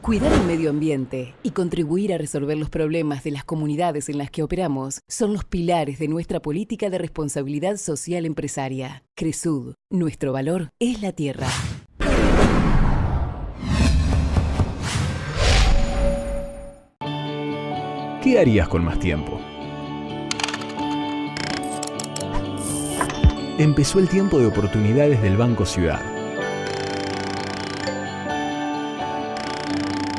Cuidar el medio ambiente y contribuir a resolver los problemas de las comunidades en las que operamos son los pilares de nuestra política de responsabilidad social empresaria. Cresud, nuestro valor es la tierra. ¿Qué harías con más tiempo? Empezó el tiempo de oportunidades del Banco Ciudad.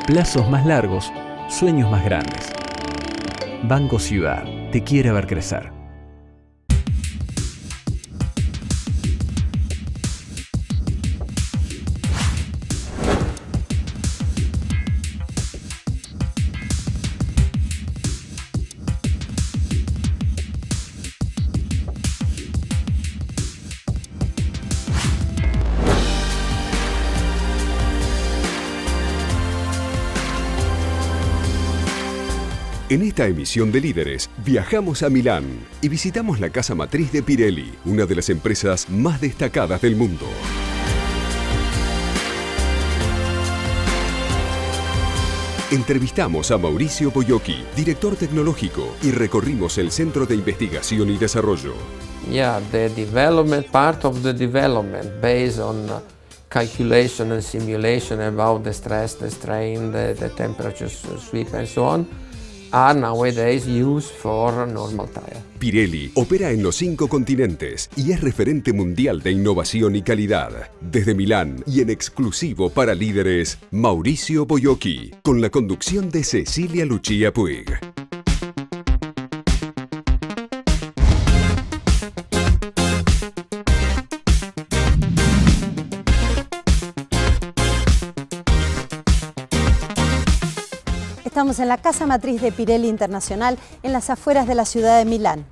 Plazos más largos, sueños más grandes. Banco Ciudad te quiere ver crecer. En esta emisión de Líderes, viajamos a Milán y visitamos la casa matriz de Pirelli, una de las empresas más destacadas del mundo. Entrevistamos a Maurizio Boiocchi, director tecnológico, y recorrimos el Centro de Investigación y Desarrollo. Yeah, the development, part of the development based on calculation and simulation about the stress, the strain, the temperature sweep and so on, are nowadays used for normal tire. Pirelli opera en los 5 continentes y es referente mundial de innovación y calidad. Desde Milán y en exclusivo para Líderes, Maurizio Boiocchi, con la conducción de Cecilia Lucia Puig. Estamos en la casa matriz de Pirelli Internacional, en las afueras de la ciudad de Milán.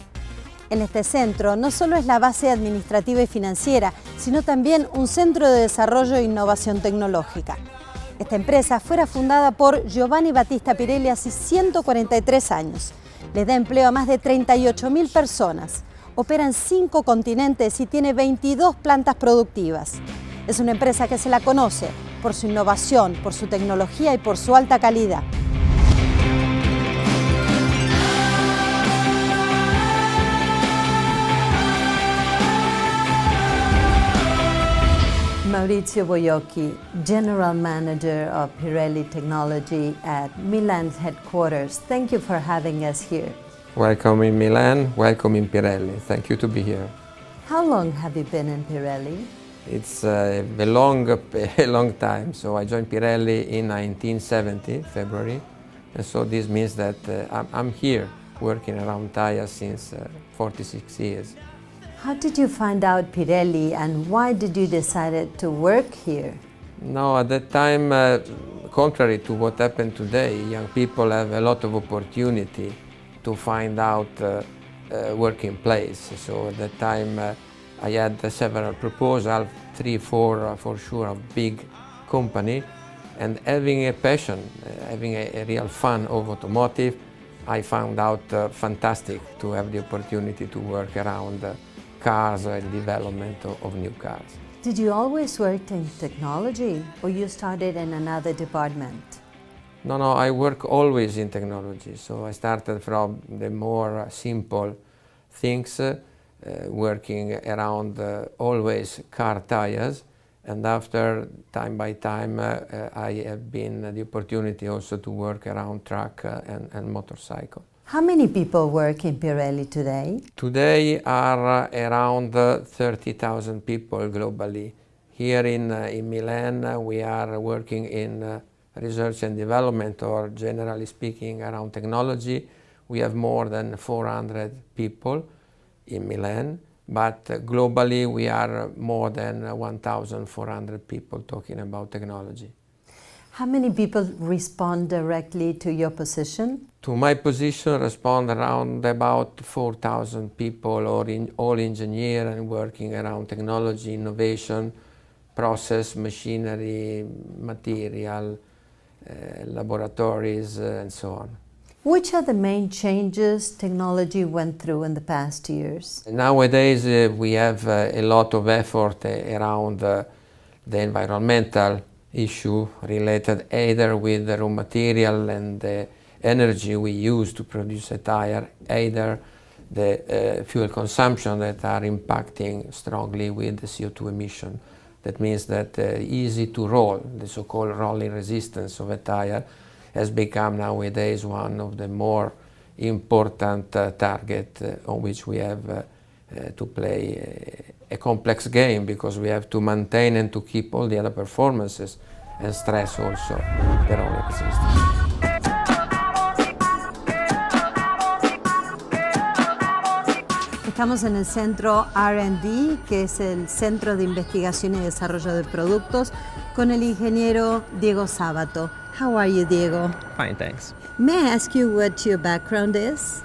En este centro no solo es la base administrativa y financiera, sino también un centro de desarrollo e innovación tecnológica. Esta empresa fuera fundada por Giovanni Battista Pirelli hace 143 años. Le da empleo a más de 38.000 personas. Opera en 5 continentes y tiene 22 plantas productivas. Es una empresa que se la conoce por su innovación, por su tecnología y por su alta calidad. Maurizio Boiocchi, General Manager of Pirelli Technology at Milan's headquarters. Thank you for having us here. Welcome in Milan, welcome in Pirelli. Thank you to be here. How long have you been in Pirelli? It's a long time. So I joined Pirelli in 1970, February. And so this means that I'm here working around tires since 46 years. How did you find out Pirelli and why did you decide to work here? No, at that time, contrary to what happened today, young people have a lot of opportunity to find out working place. So at that time, I had several proposals, 3, 4 for sure, of big company, and having a passion, having a real fun of automotive, I found out fantastic to have the opportunity to work around cars and development of new cars. Did you always work in technology or you started in another department? No, I work always in technology. So I started from the more simple things, working around always car tires, and after, time by time, I have been the opportunity also to work around truck and motorcycle. How many people work in Pirelli today? Today are around 30,000 people globally. Here in Milan, we are working in research and development, or generally speaking, around technology. We have more than 400 people in Milan, but globally we are more than 1,400 people talking about technology. How many people respond directly to your position? To my position respond around about 4,000 people, or all engineers and working around technology, innovation, process, machinery, material, laboratories, and so on. Which are the main changes technology went through in the past years? Nowadays we have a lot of effort around the environmental issue related either with the raw material and the energy we use to produce a tire, either the fuel consumption that are impacting strongly with the CO2 emission. That means that easy to roll, the so-called rolling resistance of a tire, has become nowadays one of the more important target on which we have to play a complex game, because we have to maintain and to keep all the other performances and stress also the rolling resistance. Estamos en el centro R&D, que es el Centro de Investigación y Desarrollo de Productos, con el ingeniero Diego Sábato. How are you, Diego? Fine, thanks. May I ask you what your background is?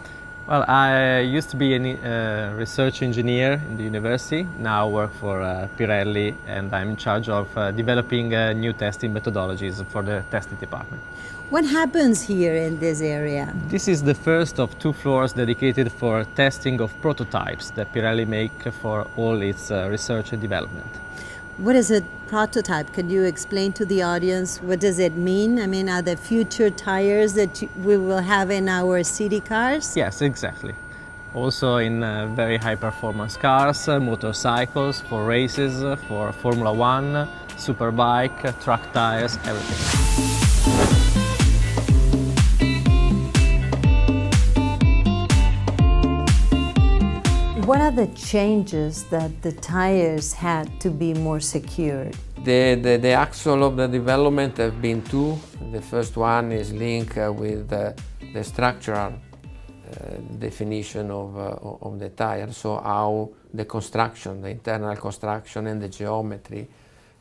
Well, I used to be a research engineer in the university. Now I work for Pirelli, and I'm in charge of developing new testing methodologies for the testing department. What happens here in this area? This is the first of 2 floors dedicated for testing of prototypes that Pirelli make for all its research and development. What is a prototype? Can you explain to the audience what does it mean? I mean, are there future tires that we will have in our city cars? Yes, exactly. Also in very high performance cars, motorcycles, for races, for Formula 1, superbike, truck tires, everything. What are the changes that the tires had to be more secured? The axle of the development have been 2. The first one is linked with the structural definition of the tire, so how the construction, the internal construction and the geometry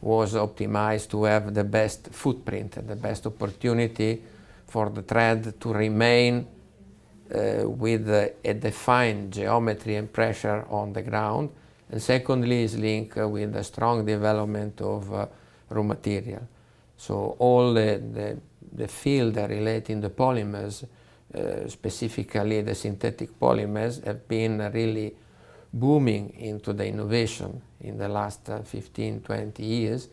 was optimized to have the best footprint, the best opportunity for the tread to remain with a defined geometry and pressure on the ground. And secondly is linked with the strong development of raw material. So all the field relating to polymers, specifically the synthetic polymers, have been really booming into the innovation in the last 15, 20 years.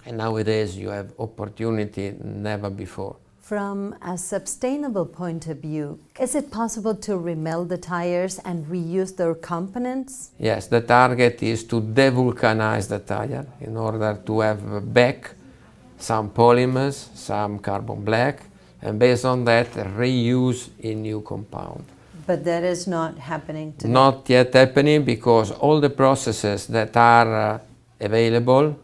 And nowadays you have opportunity never before. From a sustainable point of view, is it possible to remelt the tires and reuse their components? Yes, the target is to devulcanize the tire in order to have back some polymers, some carbon black, and based on that reuse in new compound. But that is not happening today. Not yet happening, because all the processes that are available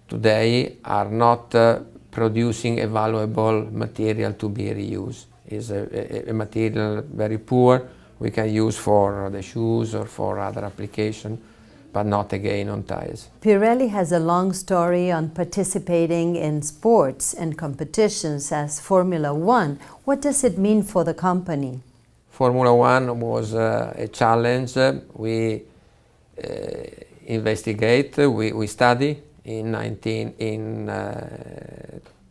today are not producing a valuable material to be reused. It's a material very poor, we can use for the shoes or for other application, but not again on tires. Pirelli has a long story on participating in sports and competitions as Formula 1. What does it mean for the company? Formula 1 was a challenge. We investigate, we study in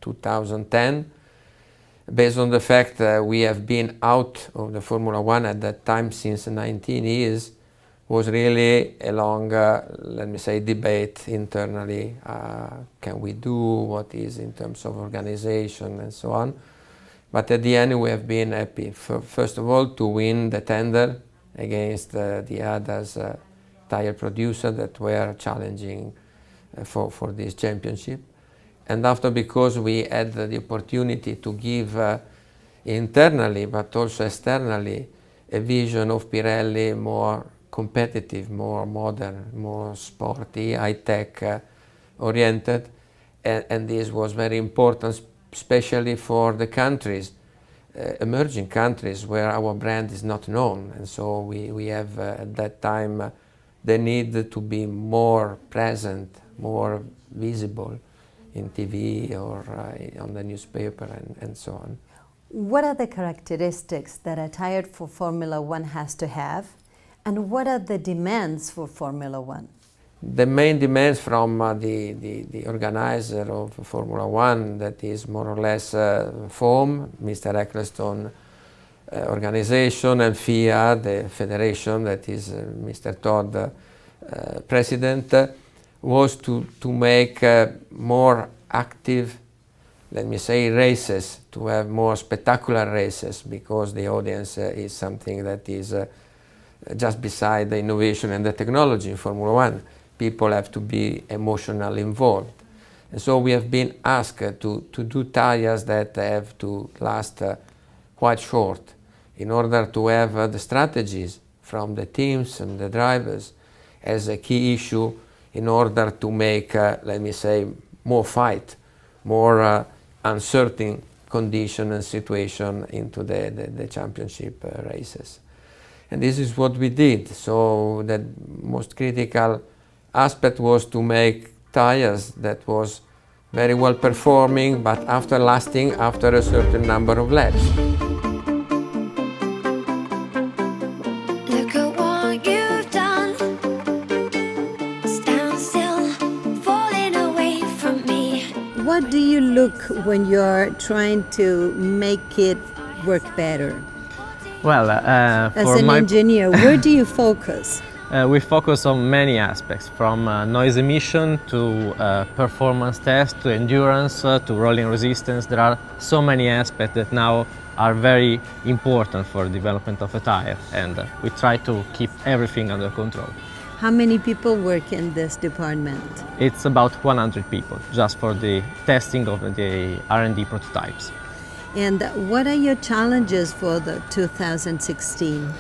2010, based on the fact that we have been out of the Formula 1 at that time since 19 years, was really a long, let me say, debate internally. Can we do what is in terms of organization and so on? But at the end we have been happy, first of all, to win the tender against the others tire producer that were challenging for this championship. And after, because we had the opportunity to give internally but also externally a vision of Pirelli more competitive, more modern, more sporty, high-tech oriented, and this was very important, especially for the countries, emerging countries where our brand is not known. And so we have at that time the need to be more present, more visible in TV or on the newspaper and so on. What are the characteristics that a tire for Formula 1 has to have, and what are the demands for Formula 1? The main demands from the organizer of Formula 1, that is more or less FOM, Mr. Ecclestone organization, and FIA, the federation, that is Mr. Todd president, was to make more active, let me say, races, to have more spectacular races, because the audience is something that is just beside the innovation and the technology in Formula One. People have to be emotionally involved. And so we have been asked to do tires that have to last quite short, in order to have the strategies from the teams and the drivers as a key issue, in order to make, let me say, more fight, more uncertain condition and situation into the championship races. And this is what we did. So the most critical aspect was to make tires that was very well performing, but after lasting after a certain number of laps. Look at what you've done. Stand still, falling away from me. What do you look when you're trying to make it work better? Well, As for an my engineer, where do you focus? we focus on many aspects, from noise emission to performance test, to endurance, to rolling resistance. There are so many aspects that now are very important for the development of a tire, and we try to keep everything under control. How many people work in this department? It's about 100 people just for the testing of the R&D prototypes. And what are your challenges for the 2016?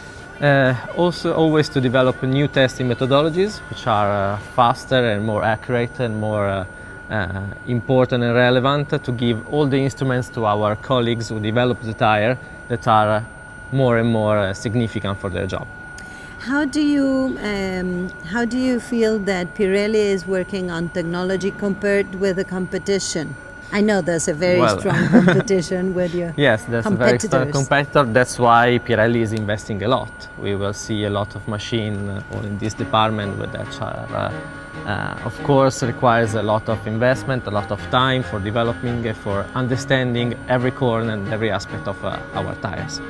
Also always to develop new testing methodologies which are faster and more accurate and more important and relevant, to give all the instruments to our colleagues who develop the tire that are more and more significant for their job. How do you feel that Pirelli is working on technology compared with the competition? I know there's a very strong competition with your yes, there's a very strong competitors. competitor. That's why Pirelli is investing a lot. We will see a lot of machine in this department, which of course requires a lot of investment, a lot of time for developing, for understanding every corner and every aspect of our tires.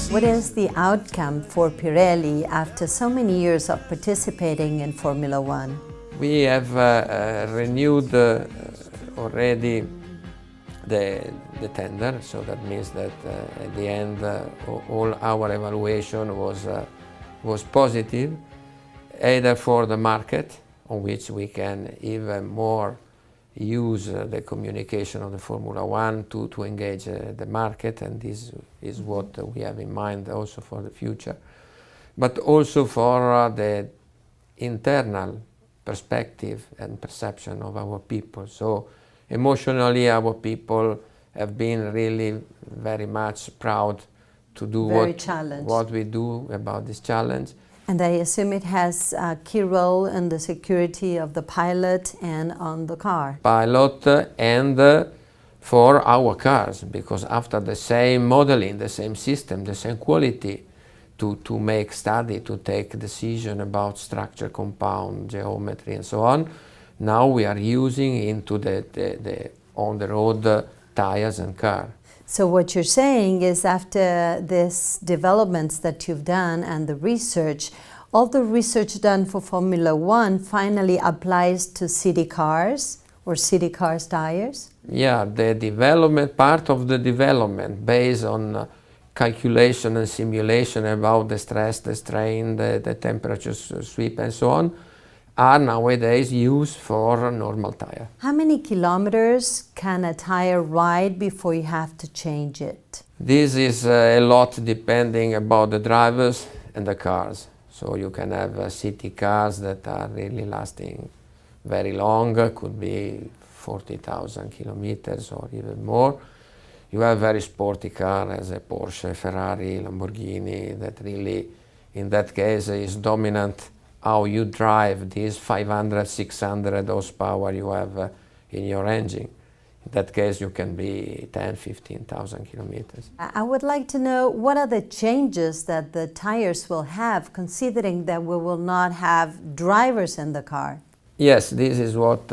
What is the outcome for Pirelli after so many years of participating in Formula One? We have renewed already the tender, so that means that at the end all our evaluation was positive, either for the market, on which we can even more use the communication of the Formula One to engage the market, and this is what we have in mind also for the future, but also for the internal perspective and perception of our people. So emotionally our people have been really very much proud to do what we do about this challenge. And I assume it has a key role in the security of the pilot and on the car. Pilot and for our cars, because after the same modeling, the same system, the same quality, to make study, to take decision about structure, compound, geometry and so on, now we are using into the on-the-road tires and car. So what you're saying is, after these developments that you've done and the research, all the research done for Formula One finally applies to city cars or city cars tires? Yeah, the development, part of the development based on calculation and simulation about the stress, the strain, the temperature sweep and so on, are nowadays used for normal tire. How many kilometers can a tire ride before you have to change it? This is a lot depending about the drivers and the cars. So you can have city cars that are really lasting very long, could be 40,000 kilometers or even more. You have very sporty car as a Porsche, Ferrari, Lamborghini, that really, in that case, is dominant how you drive these 500, 600 horsepower you have in your engine. In that case, you can be 10, 15,000 kilometers. I would like to know, what are the changes that the tires will have, considering that we will not have drivers in the car? Yes, this is what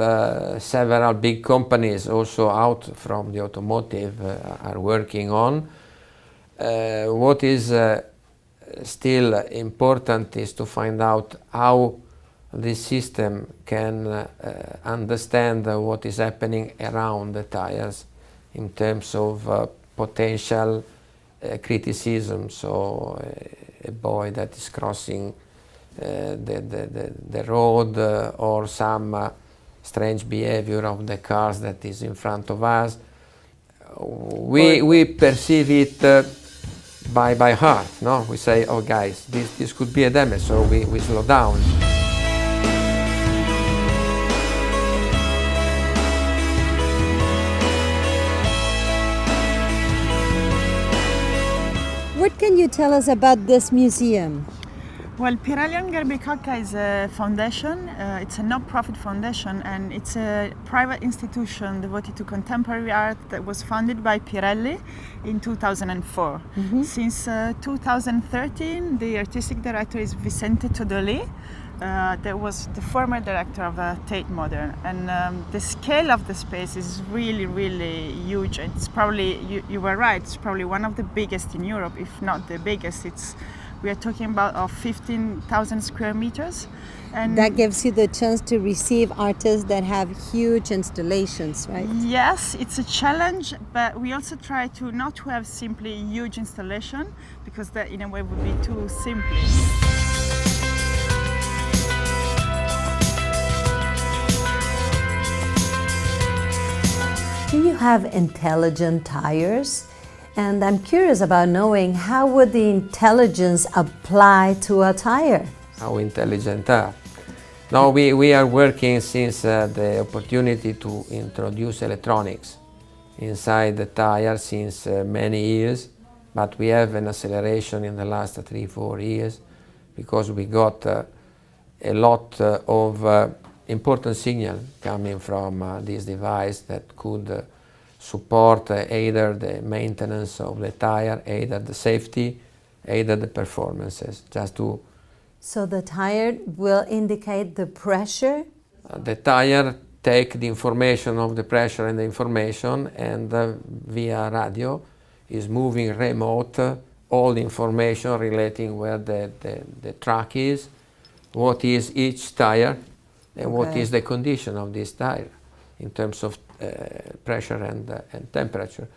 several big companies also out from the automotive are working on. What is still important is to find out how this system can understand what is happening around the tires in terms of potential criticism. So a boy that is crossing the road or some strange behavior of the cars that is in front of us. We perceive it by heart, no? We say, oh guys, this could be a damage, so we slow down. What can you tell us about this museum? Well, Pirelli Bicocca is a foundation. It's a non-profit foundation, and it's a private institution devoted to contemporary art that was founded by Pirelli in 2004. Since 2013, the artistic director is Vicente Todoli. That was the former director of Tate Modern, and the scale of the space is really, really huge. It's probably, you were right, it's probably one of the biggest in Europe, if not the biggest. We are talking about 15,000 square meters. And that gives you the chance to receive artists that have huge installations, right? Yes, it's a challenge, but we also try to not to have simply huge installation, because that in a way would be too simple. Do you have intelligent tires? And I'm curious about knowing, how would the intelligence apply to a tire? How intelligent are? No, we are working since the opportunity to introduce electronics inside the tire since many years, but we have an acceleration in the last 3-4 years because we got a lot of important signal coming from this device that could support either the maintenance of the tire, either the safety, either the performances, just to... So the tire will indicate the pressure? The tire take the information of the pressure and the information, and via radio is moving remote all the information relating where the track is, what is each tire, and what is the condition of this tire in terms of pressure and temperature.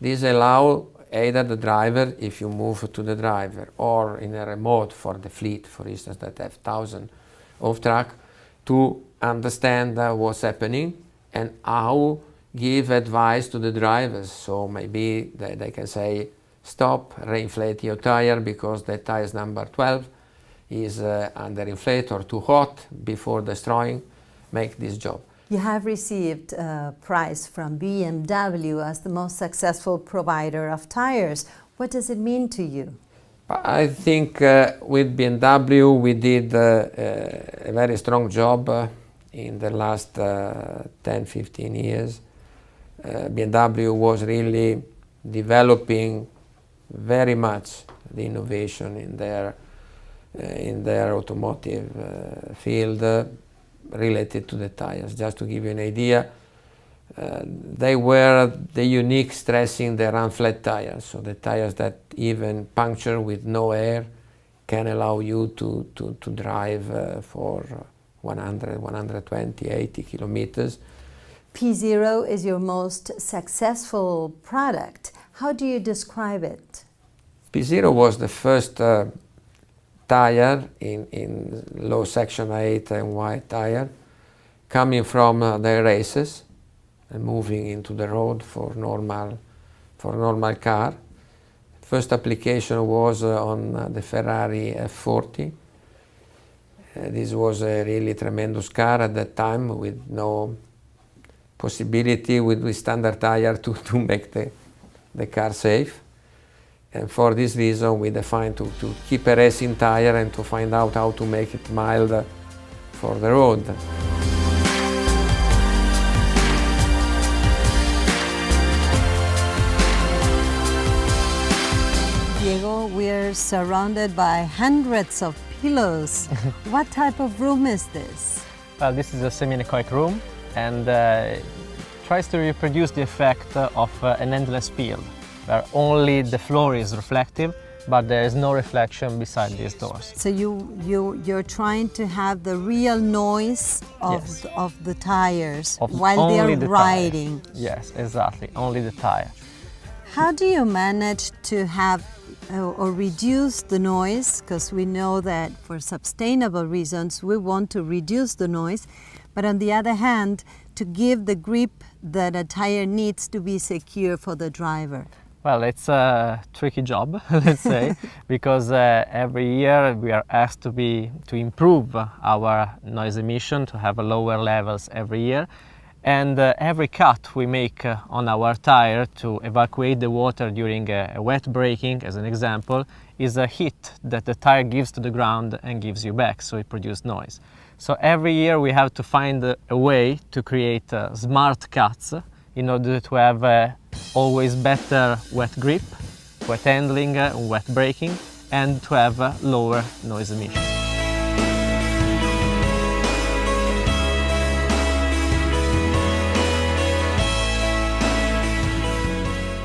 This allows either the driver, if you move to the driver, or in a remote for the fleet, for instance, that have thousands of trucks, to understand what's happening and how give advice to the drivers. So maybe they can say, stop, reinflate your tire because the tire number 12 is underinflated or too hot before destroying, make this job. You have received a prize from BMW as the most successful provider of tires. What does it mean to you? I think with BMW we did a very strong job in the last 10-15 years. BMW was really developing very much the innovation in their automotive field related to the tires. Just to give you an idea, they were the unique stressing the run flat tires, so the tires that even puncture with no air can allow you to drive for 100, 120, 80 kilometers. P0 is your most successful product. How do you describe it? P0 was the first tire in low section 8 and wide tire coming from the races and moving into the road for normal car. First application was on the Ferrari F40. This was a really tremendous car at that time with no possibility with standard tire to make the car safe. And for this reason we defined to keep a racing tire and to find out how to make it mild for the road. Diego, we're surrounded by hundreds of pillows. What type of room is this? Well, this is a semi-anechoic room and tries to reproduce the effect of an endless field, where only the floor is reflective but there is no reflection beside these doors. So you're trying to have the real noise of, Yes. of the tires Of while only they're the tire. riding. Yes, exactly, only the tire. How do you manage to have or reduce the noise? Because we know that for sustainable reasons we want to reduce the noise, but on the other hand, to give the grip that a tire needs to be secure for the driver. Well, it's a tricky job, let's say, because every year we are asked to improve our noise emission, to have lower levels every year. And every cut we make on our tire to evacuate the water during a wet braking, as an example, is a hit that the tire gives to the ground and gives you back, so it produces noise. So every year we have to find a way to create smart cuts in order to have always better wet grip, wet handling, wet braking, and to have lower noise emission.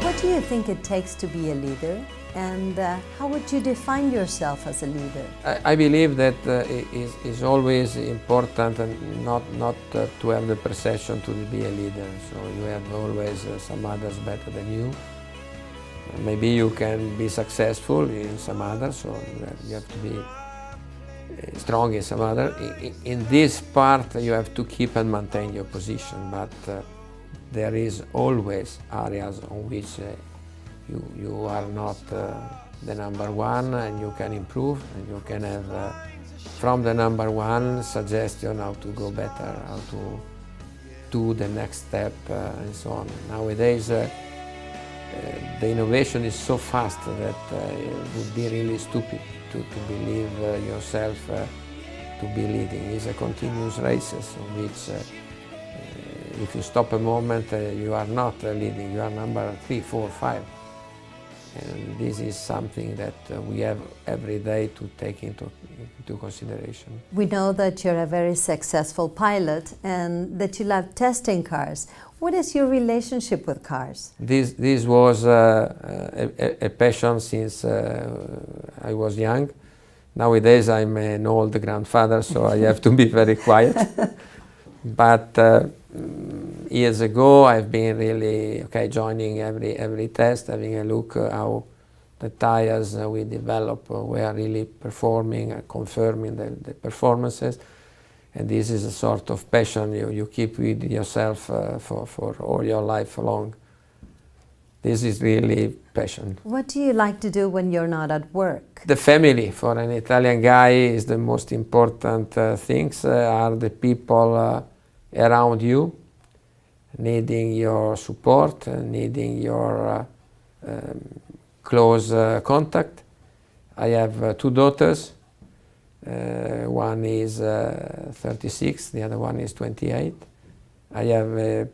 What do you think it takes to be a leader, and how would you define yourself as a leader? I believe that it is always important and not to have the perception to be a leader. So you have always some others better than you. Maybe you can be successful in some others, so you have to be strong in some other. In this part you have to keep and maintain your position, but there is always areas on which you are not the number one, and you can improve, and you can have from the number one suggestion how to go better, how to do the next step, and so on. Nowadays the innovation is so fast that it would be really stupid to believe yourself to be leading. It's a continuous race in which if you stop a moment, you are not leading, you are number 3, 4, 5. And this is something that we have every day to take into consideration. We know that you're a very successful pilot and that you love testing cars. What is your relationship with cars? This was a passion since I was young. Nowadays I'm an old grandfather, so I have to be very quiet. But years ago I've been really joining every test, having a look how the tires we develop were really performing, confirming the performances. And this is a sort of passion you keep with yourself for all your life long. This is really passion. What do you like to do when you're not at work? The family for an Italian guy is the most important things, are the people around you, needing your support, needing your close contact. I have 2 daughters. One is 36, the other one is 28. I have a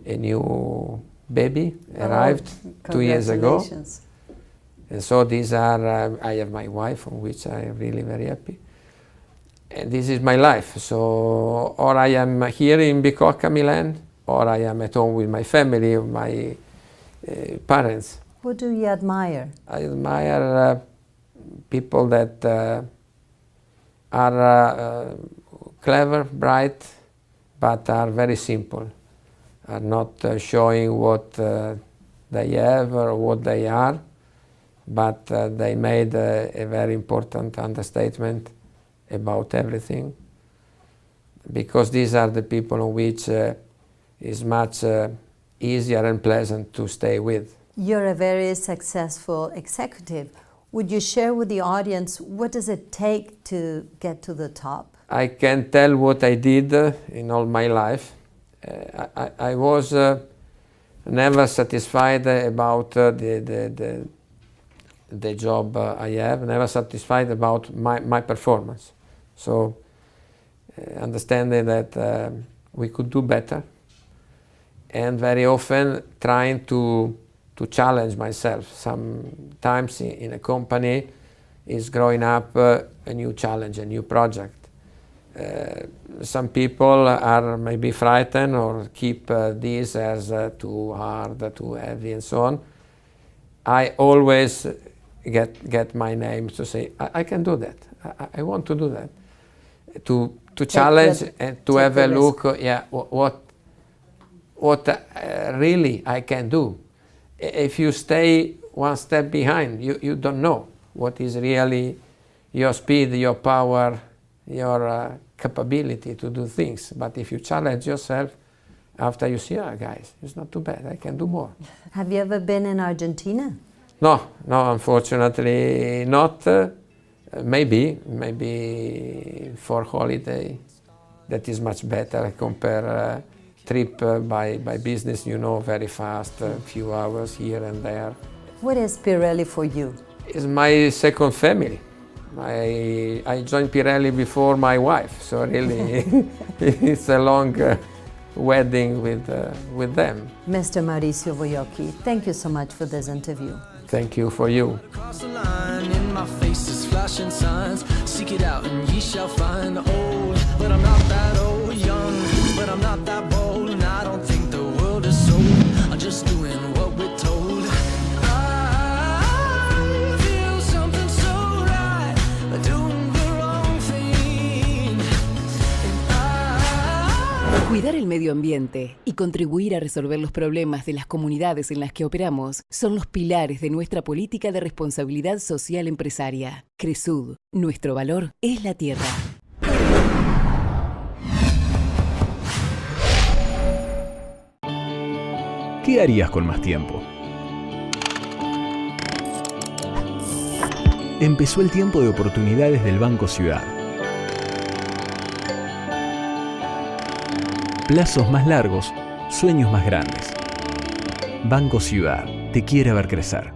new baby, arrived 2 years ago. And so these are, I have my wife, on which I am really very happy. And this is my life. So, or I am here in Bicocca, Milan, or I am at home with my family, my parents. What do you admire? I admire people that are clever, bright, but are very simple, are not showing what they have or what they are, but they made a very important understatement about everything, because these are the people on which is much easier and pleasant to stay with. You're a very successful executive. Would you share with the audience what does it take to get to the top? I can tell what I did in all my life. I was never satisfied about the job I have, never satisfied about my performance. So understanding that we could do better, and very often trying to challenge myself. Sometimes in a company is growing up a new challenge, a new project. Some people are maybe frightened or keep this as too hard, too heavy, and so on. I always get my name to say, I can do that. I want to do that. To challenge and to have a look, what really I can do. If you stay one step behind, you don't know what is really your speed, your power, your capability to do things. But if you challenge yourself, after you see, guys, it's not too bad, I can do more. Have you ever been in Argentina? No, unfortunately not. Maybe for holiday, that is much better. Compare trip by business, very fast, a few hours here and there. What is Pirelli for you? It's my second family. I joined Pirelli before my wife, so really it's a long wedding with them. Mr. Maurizio Boiocchi, thank you so much for this interview. Thank you for you. Across the line, in my face is flashing signs. Seek it out and ye shall find. Old, but I'm not that old. Young, but I'm not that bold. And I don't think the world is sold. I'm just doing what we're told. I feel something so right, doing the wrong thing. Cuidar el medio ambiente y contribuir a resolver los problemas de las comunidades en las que operamos son los pilares de nuestra política de responsabilidad social empresaria. Cresud, nuestro valor es la tierra. ¿Qué harías con más tiempo? Empezó el tiempo de oportunidades del Banco Ciudad. Plazos más largos, sueños más grandes. Banco Ciudad te quiere ver crecer.